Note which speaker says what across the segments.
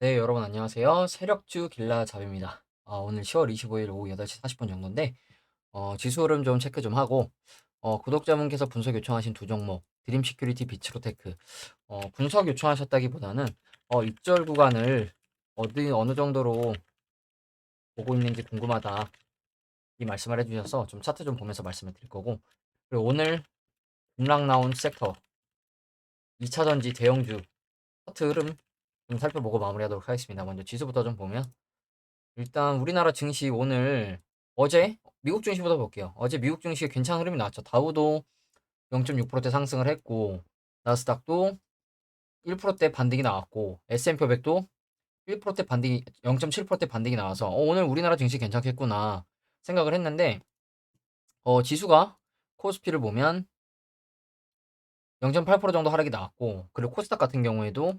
Speaker 1: 네, 여러분 안녕하세요. 세력주 길라잡입니다. 오늘 10월 25일 오후 8시 40분 정도인데, 지수 흐름 좀 체크 좀 하고, 구독자분께서 분석 요청하신 두 종목, 드림 시큐리티, 비츠로테크, 분석 요청하셨다기보다는, 익절 구간을 어느 정도로 보고 있는지 궁금하다. 이 말씀을 해주셔서 좀 차트 좀 보면서 말씀을 드릴 거고, 그리고 오늘 급락 나온 섹터, 2차전지 대형주, 차트 흐름 좀 살펴보고 마무리하도록 하겠습니다. 먼저 지수부터 좀 보면, 일단 우리나라 증시 오늘 어제 미국 증시부터 볼게요. 어제 미국 증시 괜찮은 흐름이 나왔죠. 다우도 0.6%대 상승을 했고 나스닥도 1%대 반등이 나왔고 S&P 500도 1%대 반등이 0.7%대 반등이 나와서 오늘 우리나라 증시 괜찮겠구나 생각을 했는데 지수가 코스피를 보면 0.8% 정도 하락이 나왔고 그리고 코스닥 같은 경우에도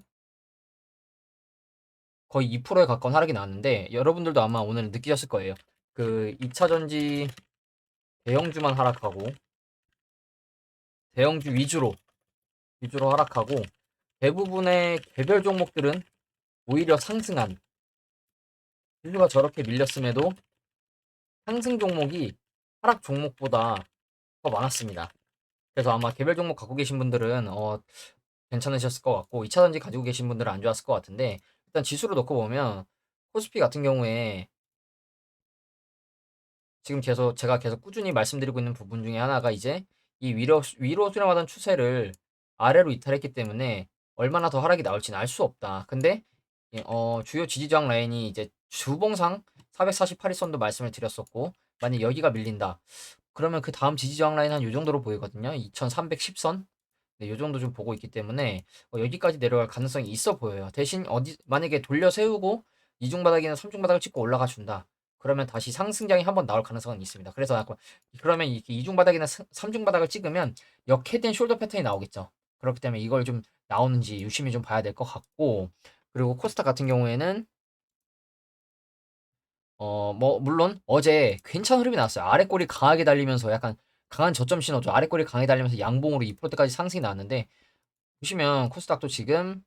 Speaker 1: 거의 2%에 가까운 하락이 나왔는데 여러분들도 아마 오늘 느끼셨을 거예요. 그 2차 전지 대형주만 하락하고 대형주 위주로 하락하고 대부분의 개별 종목들은 오히려 상승한指류가 저렇게 밀렸음에도 상승 종목이 하락 종목보다 더 많았습니다. 그래서 아마 개별 종목 갖고 계신 분들은 괜찮으셨을 것 같고 2차 전지 가지고 계신 분들은 안 좋았을 것 같은데 일단 지수로 놓고 보면 코스피 같은 경우에 지금 제가 계속 꾸준히 말씀드리고 있는 부분 중에 하나가 이제 이 위로 수렴하던 추세를 아래로 이탈했기 때문에 얼마나 더 하락이 나올지는 알 수 없다. 근데 주요 지지저항 라인이 이제 주봉상 448일선도 말씀을 드렸었고 만약 여기가 밀린다. 그러면 그 다음 지지저항 라인 한 요 정도로 보이거든요. 2310선. 네, 요 정도 좀 보고 있기 때문에 여기까지 내려갈 가능성이 있어 보여요. 대신 만약에 돌려 세우고 이중 바닥이나 삼중 바닥을 찍고 올라가 준다. 그러면 다시 상승장이 한번 나올 가능성은 있습니다. 그래서 그러면 이렇게 이중 바닥이나 삼중 바닥을 찍으면 역헤드앤 숄더 패턴이 나오겠죠. 그렇기 때문에 이걸 좀 나오는지 유심히 좀 봐야 될 것 같고 그리고 코스닥 같은 경우에는 뭐 물론 어제 괜찮은 흐름이 나왔어요. 아래 꼬리 강하게 달리면서 약간 강한 저점 신호죠. 아래 꼬리 강하게 달리면서 양봉으로 2%대까지 상승이 나왔는데 보시면 코스닥도 지금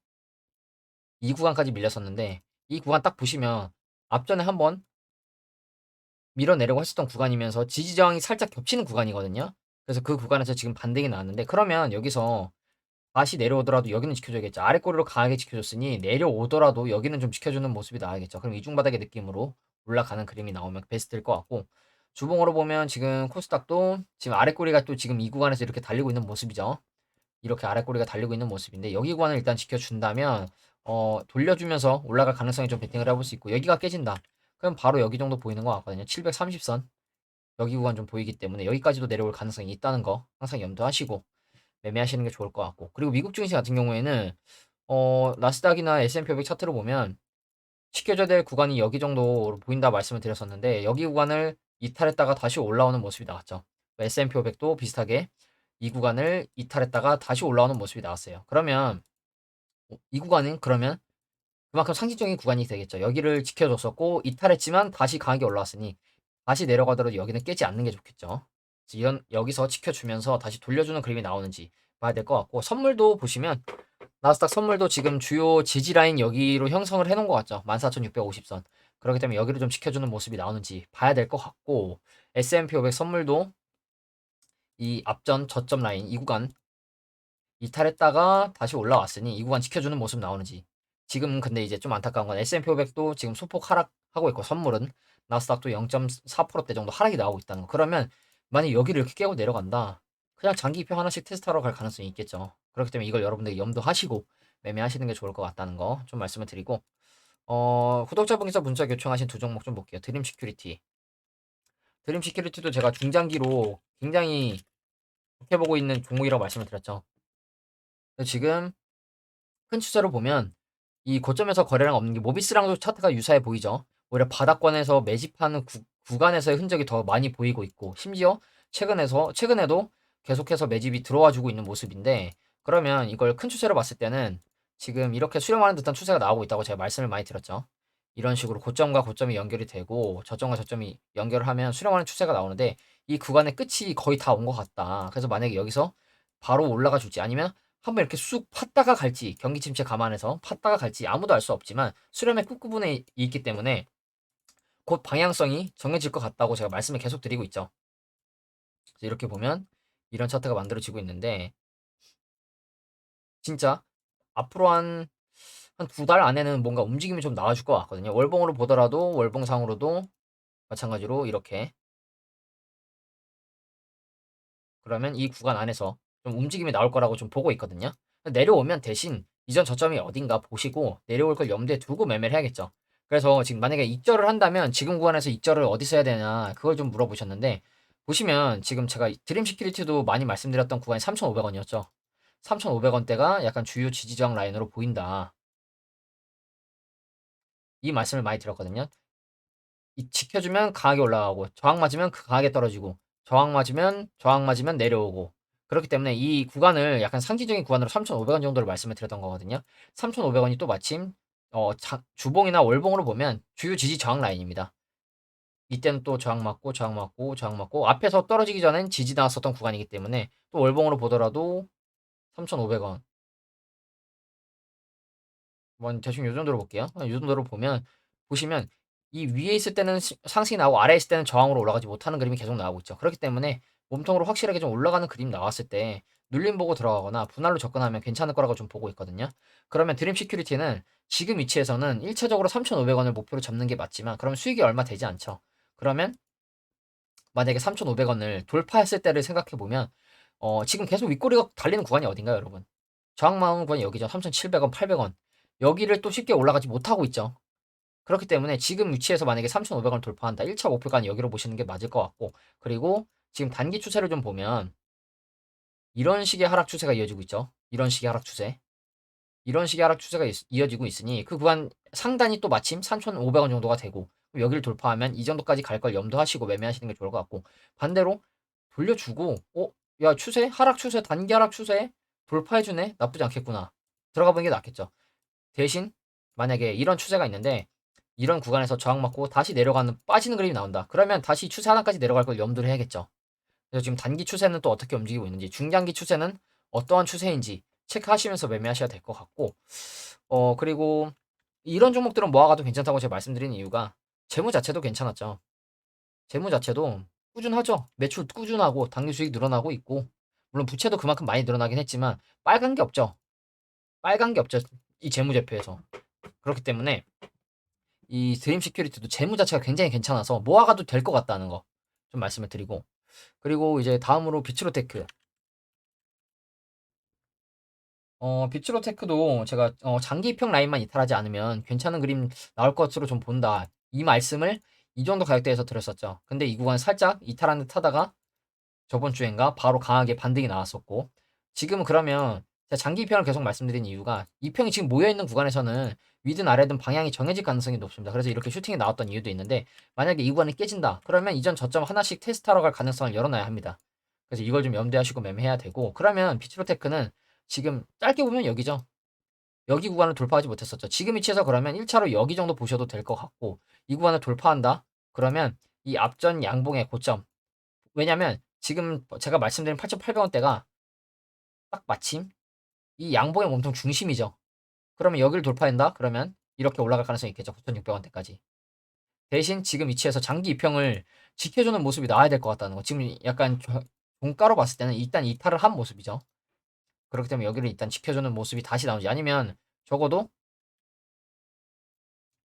Speaker 1: 이 구간까지 밀렸었는데 이 구간 딱 보시면 앞전에 한번 밀어내려고 했었던 구간이면서 지지저항이 살짝 겹치는 구간이거든요. 그래서 그 구간에서 지금 반등이 나왔는데 그러면 여기서 다시 내려오더라도 여기는 지켜줘야겠죠. 아래 꼬리로 강하게 지켜줬으니 내려오더라도 여기는 좀 지켜주는 모습이 나와야겠죠. 그럼 이중바닥의 느낌으로 올라가는 그림이 나오면 베스트일 것 같고 주봉으로 보면 지금 코스닥도 지금 아래 꼬리가 또 지금 이 구간에서 이렇게 달리고 있는 모습이죠. 이렇게 아래 꼬리가 달리고 있는 모습인데 여기 구간을 일단 지켜준다면 돌려주면서 올라갈 가능성이 좀 베팅을 해볼 수 있고 여기가 깨진다. 그럼 바로 여기 정도 보이는 것 같거든요. 730선 여기 구간 좀 보이기 때문에 여기까지도 내려올 가능성이 있다는 거 항상 염두하시고 매매하시는 게 좋을 것 같고 그리고 미국 증시 같은 경우에는 나스닥이나 S&P 500 차트로 보면 지켜줘야 될 구간이 여기 정도로 보인다 말씀을 드렸었는데 여기 구간을 이탈했다가 다시 올라오는 모습이 나왔죠. S&P 500도 비슷하게 이 구간을 이탈했다가 다시 올라오는 모습이 나왔어요. 그러면 이 구간은 그러면 그만큼 상징적인 구간이 되겠죠. 여기를 지켜줬었고 이탈했지만 다시 강하게 올라왔으니 다시 내려가더라도 여기는 깨지 않는 게 좋겠죠. 이런 여기서 지켜주면서 다시 돌려주는 그림이 나오는지 봐야 될 것 같고 선물도 보시면 나스닥 선물도 지금 주요 지지 라인 여기로 형성을 해놓은 것 같죠. 14,650선. 그렇기 때문에 여기를 좀 지켜주는 모습이 나오는지 봐야 될 것 같고 S&P 500 선물도 이 앞전 저점 라인 이 구간 이탈했다가 다시 올라왔으니 이 구간 지켜주는 모습 나오는지 지금 근데 이제 좀 안타까운 건 S&P 500도 지금 소폭 하락하고 있고 선물은 나스닥도 0.4%대 정도 하락이 나오고 있다는 거. 그러면 만약 여기를 이렇게 깨고 내려간다. 그냥 장기 입형 하나씩 테스트하러 갈 가능성이 있겠죠. 그렇기 때문에 이걸 여러분들이 염두하시고 매매하시는 게 좋을 것 같다는 거 좀 말씀을 드리고 구독자분께서 문자 요청하신 두 종목 좀 볼게요. 드림 시큐리티. 드림 시큐리티도 제가 중장기로 굉장히 좋게 보고 있는 종목이라고 말씀을 드렸죠. 지금 큰 추세로 보면 이 고점에서 거래량 없는 게 모비스랑도 차트가 유사해 보이죠. 오히려 바닥권에서 매집하는 구간에서의 흔적이 더 많이 보이고 있고 심지어 최근에도 계속해서 매집이 들어와 주고 있는 모습인데 그러면 이걸 큰 추세로 봤을 때는 지금 이렇게 수렴하는 듯한 추세가 나오고 있다고 제가 말씀을 많이 드렸죠. 이런 식으로 고점과 고점이 연결이 되고 저점과 저점이 연결을 하면 수렴하는 추세가 나오는데 이 구간의 끝이 거의 다 온 것 같다. 그래서 만약에 여기서 바로 올라가 줄지 아니면 한번 이렇게 쑥 팠다가 갈지 경기 침체 감안해서 팠다가 갈지 아무도 알 수 없지만 수렴의 끝부분에 있기 때문에 곧 방향성이 정해질 것 같다고 제가 말씀을 계속 드리고 있죠. 그래서 이렇게 보면 이런 차트가 만들어지고 있는데 진짜 앞으로 한 두 달 안에는 뭔가 움직임이 좀 나와줄 것 같거든요. 월봉으로 보더라도 월봉상으로도 마찬가지로 이렇게 그러면 이 구간 안에서 좀 움직임이 나올 거라고 좀 보고 있거든요. 내려오면 대신 이전 저점이 어딘가 보시고 내려올 걸 염두에 두고 매매를 해야겠죠. 그래서 지금 만약에 익절을 한다면 지금 구간에서 익절을 어디서 해야 되냐 그걸 좀 물어보셨는데 보시면 지금 제가 드림 시큐리티도 많이 말씀드렸던 구간이 3,500원이었죠. 3,500원대가 약간 주요 지지저항 라인으로 보인다. 이 말씀을 많이 드렸거든요. 이 지켜주면 강하게 올라가고 저항 맞으면 강하게 떨어지고 저항 맞으면 내려오고 그렇기 때문에 이 구간을 약간 상징적인 구간으로 3,500원 정도를 말씀을 드렸던 거거든요. 3,500원이 또 마침 주봉이나 월봉으로 보면 주요 지지 저항 라인입니다. 이때는 또 저항 맞고 저항 맞고 저항 맞고 앞에서 떨어지기 전엔 지지 나왔었던 구간이기 때문에 또 월봉으로 보더라도 3,500원 대충 요 정도로 볼게요. 요 정도로 보시면 이 위에 있을 때는 상승이 나오고 아래에 있을 때는 저항으로 올라가지 못하는 그림이 계속 나오고 있죠. 그렇기 때문에 몸통으로 확실하게 좀 올라가는 그림 나왔을 때 눌림 보고 들어가거나 분할로 접근하면 괜찮을 거라고 좀 보고 있거든요. 그러면 드림 시큐리티는 지금 위치에서는 1차적으로 3,500원을 목표로 잡는 게 맞지만 그러면 수익이 얼마 되지 않죠. 그러면 만약에 3,500원을 돌파했을 때를 생각해 보면 지금 계속 윗꼬리가 달리는 구간이 어딘가요, 여러분? 저항망 구간이 여기죠. 3,700원, 800원. 여기를 또 쉽게 올라가지 못하고 있죠. 그렇기 때문에 지금 위치에서 만약에 3,500원을 돌파한다. 1차 목표가는 여기로 보시는 게 맞을 것 같고 그리고 지금 단기 추세를 좀 보면 이런 식의 하락 추세가 이어지고 있죠. 이런 식의 하락 추세. 이런 식의 하락 추세가 이어지고 있으니 그 구간 상단이 또 마침 3,500원 정도가 되고 여기를 돌파하면 이 정도까지 갈 걸 염두하시고 매매하시는 게 좋을 것 같고 반대로 돌려주고 야 추세 하락 추세 단기 하락 추세 돌파해주네 나쁘지 않겠구나 들어가 보는 게 낫겠죠. 대신 만약에 이런 추세가 있는데 이런 구간에서 저항 맞고 다시 내려가는 빠지는 그림이 나온다. 그러면 다시 추세 하단까지 내려갈 걸 염두를 해야겠죠. 그래서 지금 단기 추세는 또 어떻게 움직이고 있는지, 중장기 추세는 어떠한 추세인지 체크하시면서 매매하셔야 될 것 같고, 그리고 이런 종목들은 모아가도 괜찮다고 제가 말씀드린 이유가 재무 자체도 괜찮았죠. 재무 자체도 꾸준하죠. 매출 꾸준하고 당기 수익 늘어나고 있고, 물론 부채도 그만큼 많이 늘어나긴 했지만 빨간 게 없죠. 빨간 게 없죠. 이 재무제표에서. 그렇기 때문에 이 드림 시큐리티도 재무 자체가 굉장히 괜찮아서 모아가도 될 것 같다는 거 좀 말씀을 드리고 그리고 이제 다음으로 비츠로테크 비츠로테크도 제가 장기 입형 라인만 이탈하지 않으면 괜찮은 그림 나올 것으로 좀 본다 이 말씀을 이 정도 가격대에서 드렸었죠. 근데 이 구간 살짝 이탈하는 듯 하다가 저번 주엔가 바로 강하게 반등이 나왔었고 지금은 그러면 제가 장기 입형을 계속 말씀드린 이유가 입형이 지금 모여있는 구간에서는 위든 아래든 방향이 정해질 가능성이 높습니다. 그래서 이렇게 슈팅이 나왔던 이유도 있는데 만약에 이 구간이 깨진다 그러면 이전 저점 하나씩 테스트하러 갈 가능성을 열어놔야 합니다. 그래서 이걸 좀 염두에 하시고 매매해야 되고 그러면 비츠로테크는 지금 짧게 보면 여기죠. 여기 구간을 돌파하지 못했었죠. 지금 위치에서 그러면 1차로 여기 정도 보셔도 될 것 같고 이 구간을 돌파한다 그러면 이 앞전 양봉의 고점 왜냐면 지금 제가 말씀드린 8,800원대가 딱 마침 이 양봉의 몸통 중심이죠. 그러면 여기를 돌파한다? 그러면 이렇게 올라갈 가능성이 있겠죠. 9,600원대까지. 대신 지금 위치에서 장기 입형을 지켜주는 모습이 나와야 될 것 같다는 거. 지금 약간 종가로 봤을 때는 일단 이탈을 한 모습이죠. 그렇기 때문에 여기를 일단 지켜주는 모습이 다시 나오지. 아니면 적어도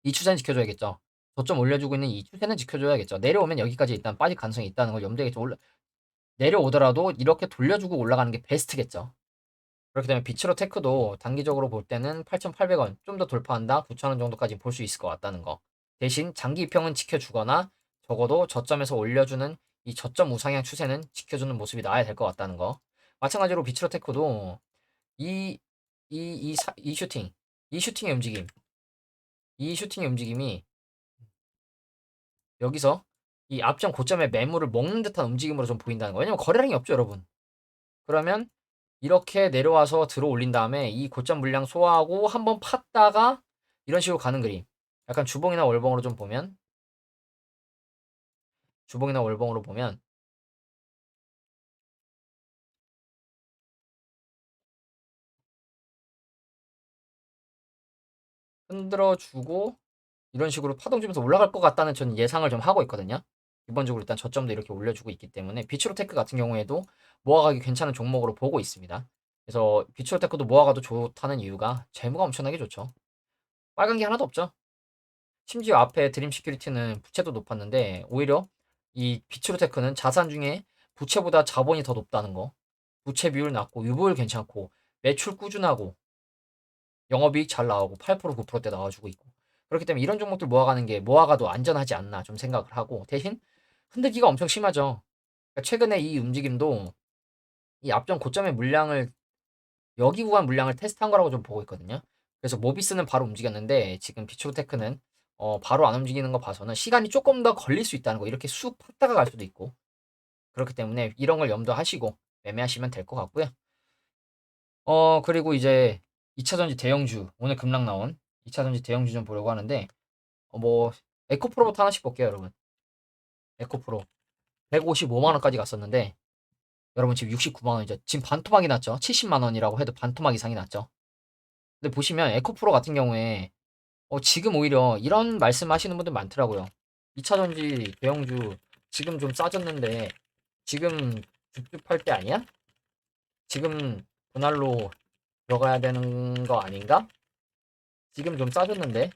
Speaker 1: 이 추세는 지켜줘야겠죠. 저점 올려주고 있는 이 추세는 지켜줘야겠죠. 내려오면 여기까지 일단 빠질 가능성이 있다는 걸 염두에 내려오더라도 이렇게 돌려주고 올라가는 게 베스트겠죠. 그렇기 때문에 비츠로 테크도 단기적으로 볼 때는 8,800원 좀 더 돌파한다 9,000원 정도까지 볼 수 있을 것 같다는 거. 대신 장기 입형은 지켜주거나 적어도 저점에서 올려주는 이 저점 우상향 추세는 지켜주는 모습이 나와야 될 것 같다는 거. 마찬가지로 비츠로 테크도 이, 이 슈팅, 이 슈팅의 움직임, 이 슈팅의 움직임이 여기서 이 앞전 고점의 매물을 먹는 듯한 움직임으로 좀 보인다는 거. 왜냐면 거래량이 없죠, 여러분. 그러면 이렇게 내려와서 들어 올린 다음에 이 고점 물량 소화하고 한번 팠다가 이런 식으로 가는 그림. 약간 주봉이나 월봉으로 좀 보면 주봉이나 월봉으로 보면 흔들어주고 이런 식으로 파동 주면서 올라갈 것 같다는 저는 예상을 좀 하고 있거든요. 기본적으로 일단 저점도 이렇게 올려주고 있기 때문에 비츠로테크 같은 경우에도 모아가기 괜찮은 종목으로 보고 있습니다. 그래서 비츠로테크도 모아가도 좋다는 이유가 재무가 엄청나게 좋죠. 빨간 게 하나도 없죠. 심지어 앞에 드림 시큐리티는 부채도 높았는데 오히려 이 비츠로테크는 자산 중에 부채보다 자본이 더 높다는 거. 부채 비율 낮고 유보율 괜찮고 매출 꾸준하고 영업이익 잘 나오고 8% 9%대 나와주고 있고 그렇기 때문에 이런 종목들 모아가는 게 모아가도 안전하지 않나 좀 생각을 하고 대신 흔들기가 엄청 심하죠. 그러니까 최근에 이 움직임도 이 앞전 고점의 물량을 여기 구간 물량을 테스트한 거라고 좀 보고 있거든요. 그래서 모비스는 바로 움직였는데 지금 비츠로테크는 바로 안 움직이는 거 봐서는 시간이 조금 더 걸릴 수 있다는 거 이렇게 쑥 팠다가 갈 수도 있고 그렇기 때문에 이런 걸 염두하시고 매매하시면 될 것 같고요. 그리고 이제 2차전지 대형주 오늘 급락 나온 2차전지 대형주 좀 보려고 하는데 뭐 에코프로부터 하나씩 볼게요, 여러분. 에코프로 155만 원까지 갔었는데 여러분 지금 69만 원이죠. 지금 반토막이 났죠. 70만 원이라고 해도 반토막 이상이 났죠. 근데 보시면 에코프로 같은 경우에 지금 오히려 이런 말씀하시는 분들 많더라고요. 2차전지 대형주 지금 좀 싸졌는데 지금 줍줍할 때 아니야? 지금 분할로 들어가야 되는 거 아닌가? 지금 좀 싸졌는데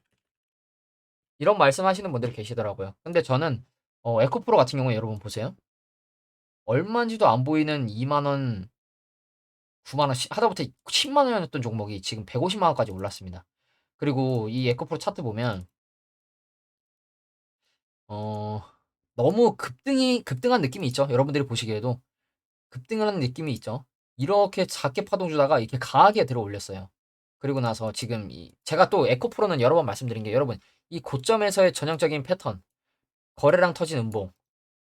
Speaker 1: 이런 말씀하시는 분들이 계시더라고요. 근데 저는 에코프로 같은 경우에 여러분 보세요. 얼마인지도 안 보이는 2만 원, 9만 원 하다못해 10만 원이었던 종목이 지금 150만 원까지 올랐습니다. 그리고 이 에코프로 차트 보면 어 너무 급등한 느낌이 있죠. 여러분들이 보시기에도 급등하는 느낌이 있죠. 이렇게 작게 파동 주다가 이렇게 강하게 들어 올렸어요. 그리고 나서 지금 제가 또 에코프로는 여러 번 말씀드린 게 여러분 이 고점에서의 전형적인 패턴 거래량 터진 음봉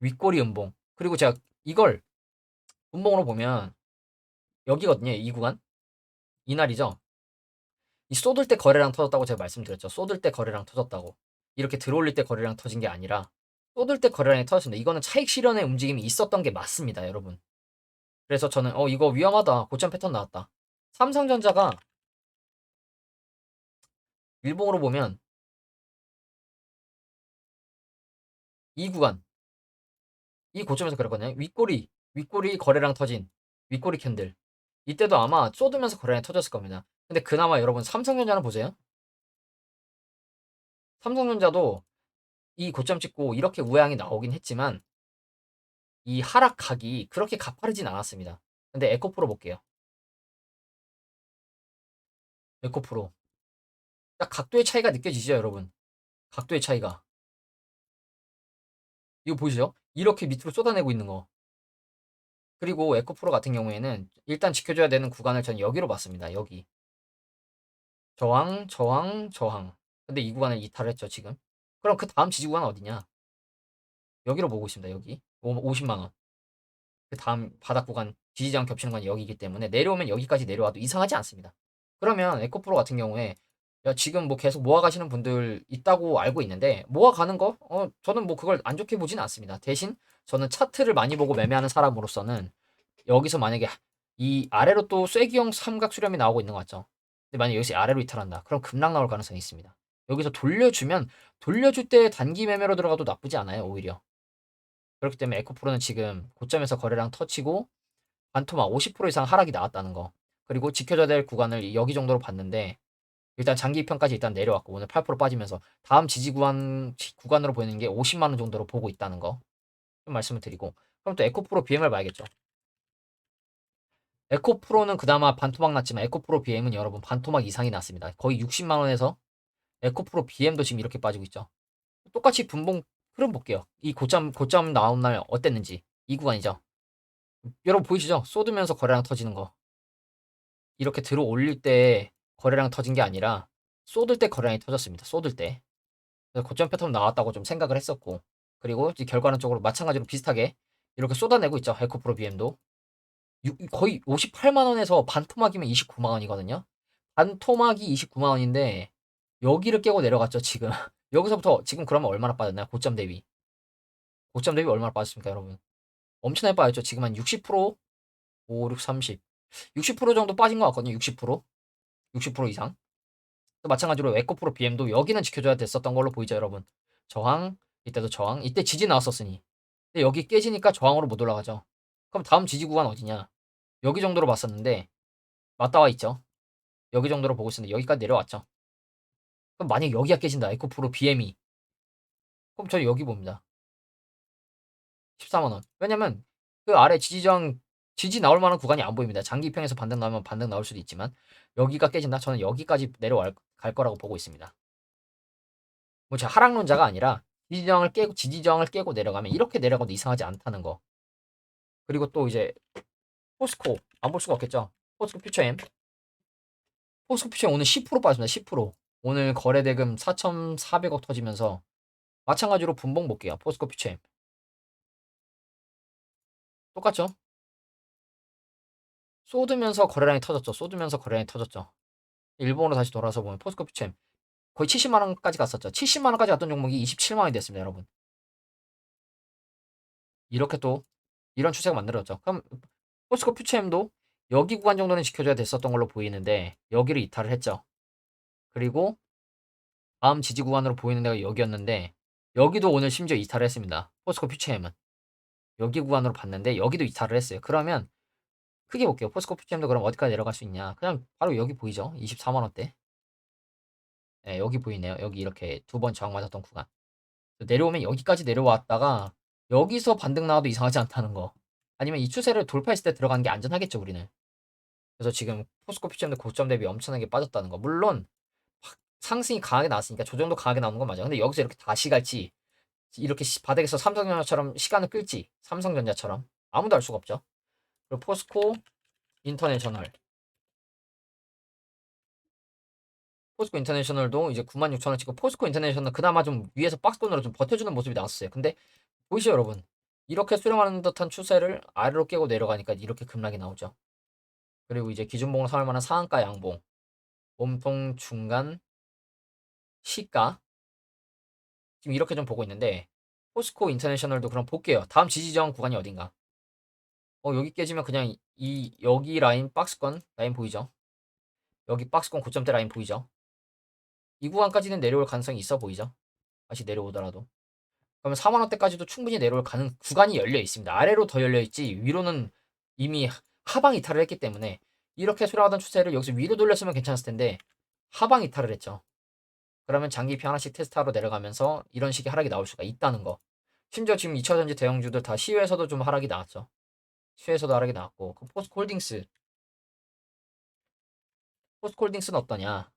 Speaker 1: 윗꼬리 음봉 그리고 제가 이걸 음봉으로 보면 여기거든요. 이 구간 이날이죠. 이 쏟을 때 거래량 터졌다고 제가 말씀드렸죠. 쏟을 때 거래량 터졌다고. 이렇게 들어올릴 때 거래량 터진 게 아니라 쏟을 때 거래량이 터졌습니다. 이거는 차익 실현의 움직임이 있었던 게 맞습니다, 여러분. 그래서 저는 이거 위험하다. 고점 패턴 나왔다. 삼성전자가 일봉으로 보면 이 구간, 이 고점에서 그랬거든요. 윗꼬리 거래량 터진 윗꼬리 캔들. 이때도 아마 쏟으면서 거래량이 터졌을 겁니다. 근데 그나마 여러분 삼성전자는 보세요. 삼성전자도 이 고점 찍고 이렇게 우양이 나오긴 했지만 이 하락각이 그렇게 가파르진 않았습니다. 근데 에코프로 볼게요. 에코프로. 딱 각도의 차이가 느껴지죠, 여러분? 각도의 차이가. 이거 보이시죠? 이렇게 밑으로 쏟아내고 있는 거. 그리고 에코프로 같은 경우에는 일단 지켜줘야 되는 구간을 전 여기로 봤습니다. 여기. 저항, 저항, 저항. 근데 이 구간을 이탈했죠, 지금. 그럼 그 다음 지지 구간 어디냐? 여기로 보고 있습니다, 여기. 50만 원. 그 다음 바닥 구간 지지장 겹치는 건 여기이기 때문에 내려오면 여기까지 내려와도 이상하지 않습니다. 그러면 에코프로 같은 경우에 야, 지금 뭐 계속 모아가시는 분들 있다고 알고 있는데 모아가는 거 저는 뭐 그걸 안 좋게 보지는 않습니다. 대신 저는 차트를 많이 보고 매매하는 사람으로서는 여기서 만약에 이 아래로 또 쐐기형 삼각 수렴이 나오고 있는 거 같죠? 근데 만약 여기서 아래로 이탈한다. 그럼 급락 나올 가능성이 있습니다. 여기서 돌려주면 돌려줄 때 단기 매매로 들어가도 나쁘지 않아요, 오히려. 그렇기 때문에 에코프로는 지금 고점에서 거래량 터치고 반토막 50% 이상 하락이 나왔다는 거. 그리고 지켜줘야 될 구간을 여기 정도로 봤는데 일단 장기 평까지 일단 내려왔고 오늘 8% 빠지면서 다음 지지 구간으로 보이는 게 50만 원 정도로 보고 있다는 거. 좀 말씀을 드리고 그럼 또 에코프로 BM을 봐야겠죠. 에코프로는 그나마 반토막 났지만 에코프로 BM은 여러분 반토막 이상이 났습니다. 거의 60만 원에서 에코프로 BM도 지금 이렇게 빠지고 있죠. 똑같이 분봉 흐름 볼게요. 이 고점 나온 날 어땠는지 이 구간이죠. 여러분 보이시죠? 쏟으면서 거래량 터지는 거. 이렇게 들어 올릴 때 거래량 터진 게 아니라 쏟을 때 거래량이 터졌습니다. 쏟을 때. 그래서 고점 패턴 나왔다고 좀 생각을 했었고 그리고 이제 결과는 쪽으로 마찬가지로 비슷하게 이렇게 쏟아내고 있죠. 에코프로 BM도 거의 58만 원에서 반토막이면 29만 원이거든요. 반토막이 29만 원인데 여기를 깨고 내려갔죠. 지금 여기서부터 지금 그러면 얼마나 빠졌나요? 고점 대비 얼마나 빠졌습니까, 여러분? 엄청나게 빠졌죠. 지금 한 60%, 5, 6, 30, 60% 정도 빠진 것 같거든요. 60% 이상. 또 마찬가지로 에코프로 BM도 여기는 지켜줘야 됐었던 걸로 보이죠, 여러분. 저항, 이때도 저항, 이때 지지 나왔었으니. 근데 여기 깨지니까 저항으로 못 올라가죠. 그럼 다음 지지 구간 어디냐? 여기 정도로 봤었는데 맞닿아 있죠. 여기 정도로 보고 있었는데 여기까지 내려왔죠. 그럼 만약 여기가 깨진다. 에코프로 BM이. 그럼 저는 여기 봅니다. 14만 원. 왜냐면 그 아래 지지 나올 만한 구간이 안 보입니다. 장기평에서 반등 나오면 반등 나올 수도 있지만 여기가 깨진다. 저는 여기까지 내려갈 갈 거라고 보고 있습니다. 뭐 제가 하락론자가 아니라 지지저항을 깨고 내려가면 이렇게 내려가도 이상하지 않다는 거. 그리고 또 이제 포스코 안 볼 수가 없겠죠. 포스코 퓨처엠. 포스코 퓨처엠 오늘 10% 빠졌습니다. 10%. 오늘 거래 대금 4,400억 터지면서 마찬가지로 분봉 볼게요. 포스코 퓨처엠. 똑같죠? 쏟으면서 거래량이 터졌죠. 쏟으면서 거래량이 터졌죠. 일본으로 다시 돌아서 보면 포스코 퓨처엠 거의 70만 원까지 갔었죠. 70만 원까지 갔던 종목이 27만 원이 됐습니다, 여러분. 이렇게 또 이런 추세가 만들어졌죠. 그럼 포스코 퓨처엠도 여기 구간 정도는 지켜줘야 됐었던 걸로 보이는데 여기를 이탈을 했죠. 그리고 다음 지지 구간으로 보이는 데가 여기였는데 여기도 오늘 심지어 이탈을 했습니다. 포스코 퓨처엠은 여기 구간으로 봤는데 여기도 이탈을 했어요. 그러면 크게 볼게요. 포스코 퓨처엠도 그럼 어디까지 내려갈 수 있냐? 그냥 바로 여기 보이죠? 24만 원대. 네, 여기 보이네요. 여기 이렇게 두 번 저항 맞았던 구간. 내려오면 여기까지 내려왔다가 여기서 반등 나와도 이상하지 않다는 거. 아니면 이 추세를 돌파했을 때 들어가는 게 안전하겠죠, 우리는. 그래서 지금 포스코 퓨처엠도 고점 대비 엄청나게 빠졌다는 거. 물론 상승이 강하게 나왔으니까 조정도 강하게 나오는 건 맞아. 근데 여기서 이렇게 다시 갈지 이렇게 바닥에서 삼성전자처럼 시간을 끌지 삼성전자처럼 아무도 알 수가 없죠. 그리고 포스코 인터내셔널 포스코 인터내셔널도 이제 96,000원 찍고 포스코 인터내셔널 그나마 좀 위에서 박스권으로 좀 버텨주는 모습이 나왔어요. 근데 보이시죠 여러분? 이렇게 수렴하는 듯한 추세를 아래로 깨고 내려가니까 이렇게 급락이 나오죠. 그리고 이제 기준봉을 삼을 만한 상한가 양봉 몸통 중간 시가 지금 이렇게 좀 보고 있는데 포스코 인터내셔널도 그럼 볼게요. 다음 지지저항 구간이 어딘가? 여기 깨지면 그냥 여기 라인 박스권 라인 보이죠? 여기 박스권 고점대 라인 보이죠? 이 구간까지는 내려올 가능성이 있어 보이죠? 다시 내려오더라도. 그러면 4만 원대까지도 충분히 내려올 가능 구간이 열려 있습니다. 아래로 더 열려 있지 위로는 이미 하방 이탈을 했기 때문에 이렇게 수렴하던 추세를 여기서 위로 돌렸으면 괜찮았을 텐데 하방 이탈을 했죠. 그러면 장기피 하나씩 테스트하러 내려가면서 이런 식의 하락이 나올 수가 있다는 거. 심지어 지금 2차전지 대형주들 다 시외에서도 좀 하락이 나왔죠. 시외에서도 하락이 나왔고 그 포스코홀딩스는 어떠냐?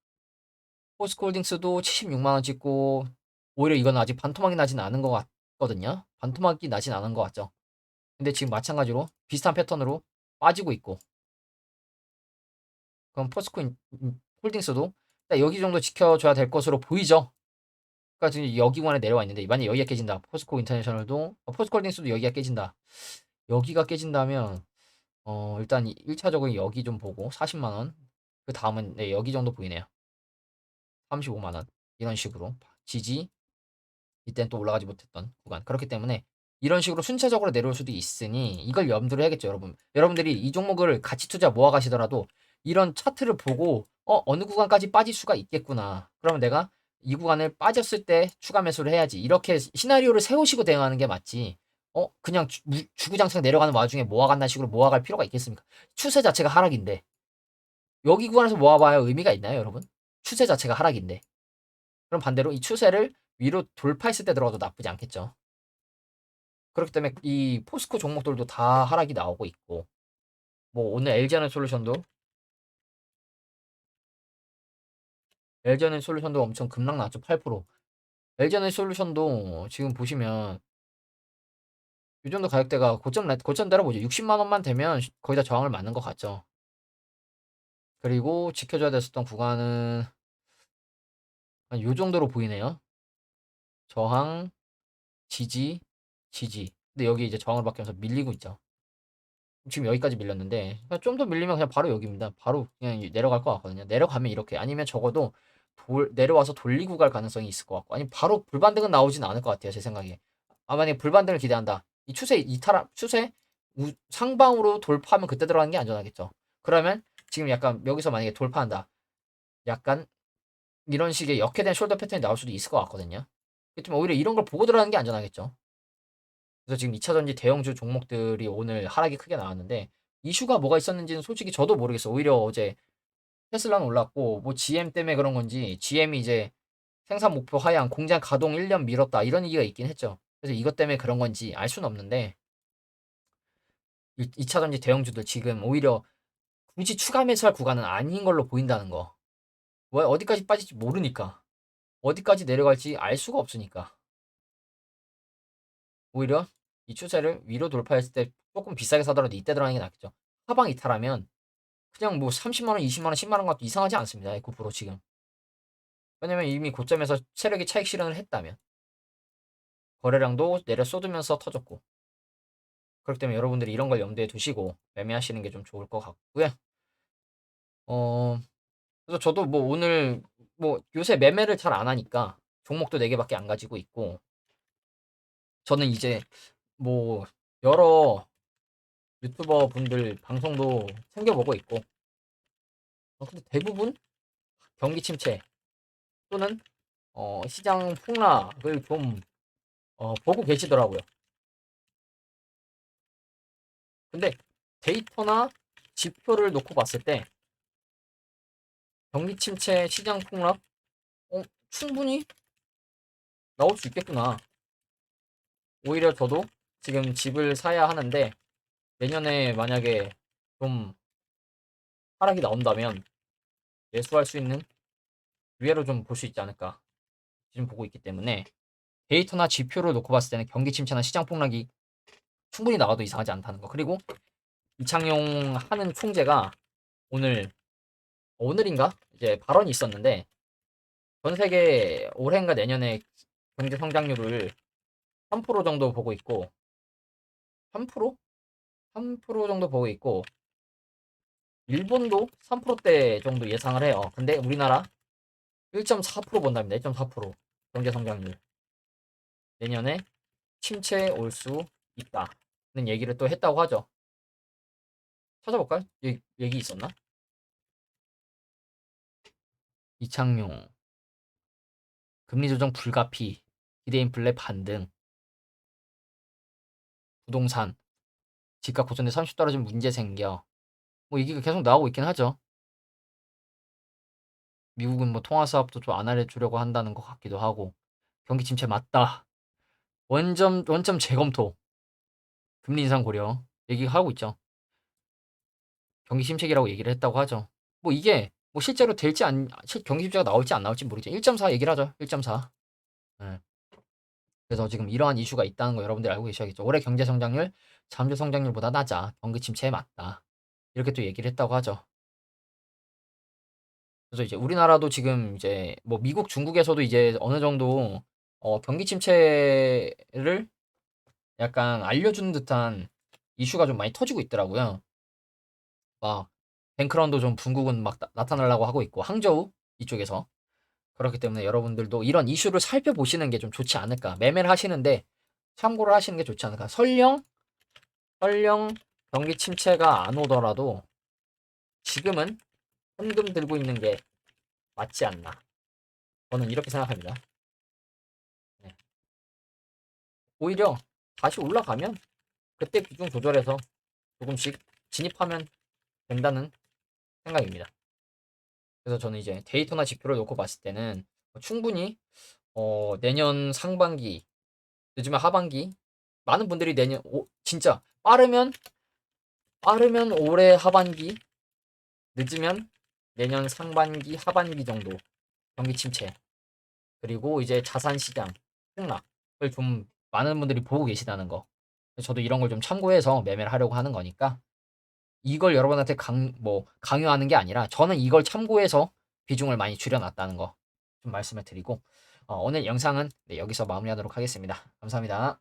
Speaker 1: 포스코홀딩스도 76만 원 찍고 오히려 이건 아직 반토막이 나진 않은 것 같거든요. 반토막이 나진 않은 것 같죠. 근데 지금 마찬가지로 비슷한 패턴으로 빠지고 있고 그럼 홀딩스도 여기 정도 지켜줘야 될 것으로 보이죠. 그러니까 지금 여기 구간에 내려와 있는데 만약 여기가 깨진다. 포스코 인터내셔널도 포스코 홀딩스도 여기가 깨진다. 여기가 깨진다면 일단 1차적으로 여기 좀 보고 40만 원. 그 다음은 네, 여기 정도 보이네요. 35만 원. 이런 식으로 지지 이때는 또 올라가지 못했던 구간. 그렇기 때문에 이런 식으로 순차적으로 내려올 수도 있으니 이걸 염두를 해야겠죠, 여러분. 여러분들이 이 종목을 가치 투자 모아 가시더라도 이런 차트를 보고 어느 구간까지 빠질 수가 있겠구나. 그러면 내가 이 구간을 빠졌을 때 추가 매수를 해야지. 이렇게 시나리오를 세우시고 대응하는 게 맞지. 그냥 주구장창 내려가는 와중에 모아간다는 식으로 모아갈 필요가 있겠습니까? 추세 자체가 하락인데 여기 구간에서 모아봐야 의미가 있나요, 여러분? 추세 자체가 하락인데. 그럼 반대로 이 추세를 위로 돌파했을 때 들어가도 나쁘지 않겠죠. 그렇기 때문에 이 포스코 종목들도 다 하락이 나오고 있고 뭐 오늘 LG에너지솔루션도 엄청 급락 나왔죠. 8%. LG에너지솔루션도 지금 보시면 이 정도 가격대가 고점대로 보죠. 60만 원만 되면 거의 다 저항을 맞는 것 같죠. 그리고 지켜줘야 됐었던 구간은 한 요 정도로 보이네요. 저항, 지지, 지지. 근데 여기 이제 저항을 받기 위해서 밀리고 있죠. 지금 여기까지 밀렸는데 좀 더 밀리면 그냥 바로 여기입니다. 바로 그냥 내려갈 것 같거든요. 내려가면 이렇게 아니면 적어도 내려와서 돌리고 갈 가능성이 있을 것 같고 아니 바로 불반등은 나오진 않을 것 같아요. 제 생각에. 만약에 불반등을 기대한다. 이 추세 상방으로 돌파하면 그때 들어가는 게 안전하겠죠. 그러면 지금 약간 여기서 만약에 돌파한다. 약간 이런 식의 역회된 숄더 패턴이 나올 수도 있을 것 같거든요. 그렇지만 오히려 이런 걸 보고 들어가는 게 안전하겠죠. 그래서 지금 2차전지 대형주 종목들이 오늘 하락이 크게 나왔는데 이슈가 뭐가 있었는지는 솔직히 저도 모르겠어요. 오히려 어제 테슬라는 올랐고 뭐 GM 때문에 그런 건지 GM이 이제 생산 목표 하향, 공장 가동 1년 미뤘다 이런 얘기가 있긴 했죠. 그래서 이것 때문에 그런 건지 알 수는 없는데 2차전지 대형주들 지금 오히려 굳이 추가 매수할 구간은 아닌 걸로 보인다는 거. 왜 어디까지 빠질지 모르니까. 어디까지 내려갈지 알 수가 없으니까. 오히려 이 추세를 위로 돌파했을 때 조금 비싸게 사더라도 이때 들어가는 게 낫겠죠. 하방 이탈하면 그냥 뭐 30만 원, 20만 원, 10만 원 같도 이상하지 않습니다. 에코프로 지금. 왜냐면 이미 고점에서 세력이 차익 실현을 했다면 거래량도 내려 쏟으면서 터졌고. 그렇기 때문에 여러분들이 이런 걸 염두에 두시고 매매하시는 게 좀 좋을 것 같고요. 어, 그래서 저도 뭐 오늘 뭐 요새 매매를 잘 안 하니까 종목도 4개밖에 안 가지고 있고 저는 이제 뭐 여러 유튜버 분들 방송도 챙겨보고 있고 근데 대부분 경기 침체 또는 시장 폭락을 좀 보고 계시더라고요. 근데 데이터나 지표를 놓고 봤을 때 경기 침체, 시장 폭락 충분히 나올 수 있겠구나. 오히려 저도 지금 집을 사야 하는데 내년에 만약에 좀 하락이 나온다면 매수할 수 있는 기회로 좀 볼 수 있지 않을까 지금 보고 있기 때문에 데이터나 지표를 놓고 봤을 때는 경기 침체나 시장 폭락이 충분히 나와도 이상하지 않다는 거. 그리고 이창용 하는 총재가 오늘인가 이제 발언이 있었는데 전 세계 올해인가 내년에 경제 성장률을 3% 정도 보고 있고 3%? 3% 정도 보고 있고 일본도 3%대 정도 예상을 해요. 근데 우리나라 1.4% 본답니다. 1.4% 경제 성장률. 내년에 침체에 올 수 있다는 얘기를 또 했다고 하죠. 찾아볼까요? 얘기 있었나? 이창용 금리 조정 불가피 기대 인플레 반등 부동산 집값 고점대 30 떨어지면 문제 생겨 뭐 얘기가 계속 나오고 있긴 하죠. 미국은 뭐 통화 사업도 좀 안 알려주려고 한다는 것 같기도 하고 경기 침체 맞다. 원점 재검토 금리 인상 고려 얘기하고 있죠. 경기 침체기라고 얘기를 했다고 하죠. 뭐 이게 뭐 실제로 될지 경기 침체가 나올지 안 나올지 모르죠. 1.4 얘기를 하죠. 1.4. 네. 그래서 지금 이러한 이슈가 있다는 거 여러분들 알고 계셔야겠죠. 올해 경제 성장률 잠재 성장률보다 낮아. 경기 침체에 맞다. 이렇게 또 얘기를 했다고 하죠. 그래서 이제 우리나라도 지금 이제 뭐 미국, 중국에서도 이제 어느 정도 경기 침체를 약간 알려주는 듯한 이슈가 좀 많이 터지고 있더라고요. 막 뱅크런도 좀 분국은 막 나타나려고 하고 있고 항저우 이쪽에서 그렇기 때문에 여러분들도 이런 이슈를 살펴보시는 게 좀 좋지 않을까. 매매를 하시는데 참고를 하시는 게 좋지 않을까. 설령 경기 침체가 안 오더라도 지금은 현금 들고 있는 게 맞지 않나. 저는 이렇게 생각합니다. 네. 오히려 다시 올라가면 그때 비중 조절해서 조금씩 진입하면 된다는 생각입니다. 그래서 저는 이제 데이터나 지표를 놓고 봤을 때는 충분히 내년 상반기, 늦으면 하반기, 많은 분들이 진짜 빠르면 올해 하반기, 늦으면 내년 상반기, 하반기 정도 경기 침체, 그리고 이제 자산 시장 폭락을 좀 많은 분들이 보고 계시다는 거. 저도 이런 걸 좀 참고해서 매매를 하려고 하는 거니까 이걸 여러분한테 강요하는 게 아니라 저는 이걸 참고해서 비중을 많이 줄여놨다는 거 좀 말씀을 드리고 오늘 영상은 네, 여기서 마무리하도록 하겠습니다. 감사합니다.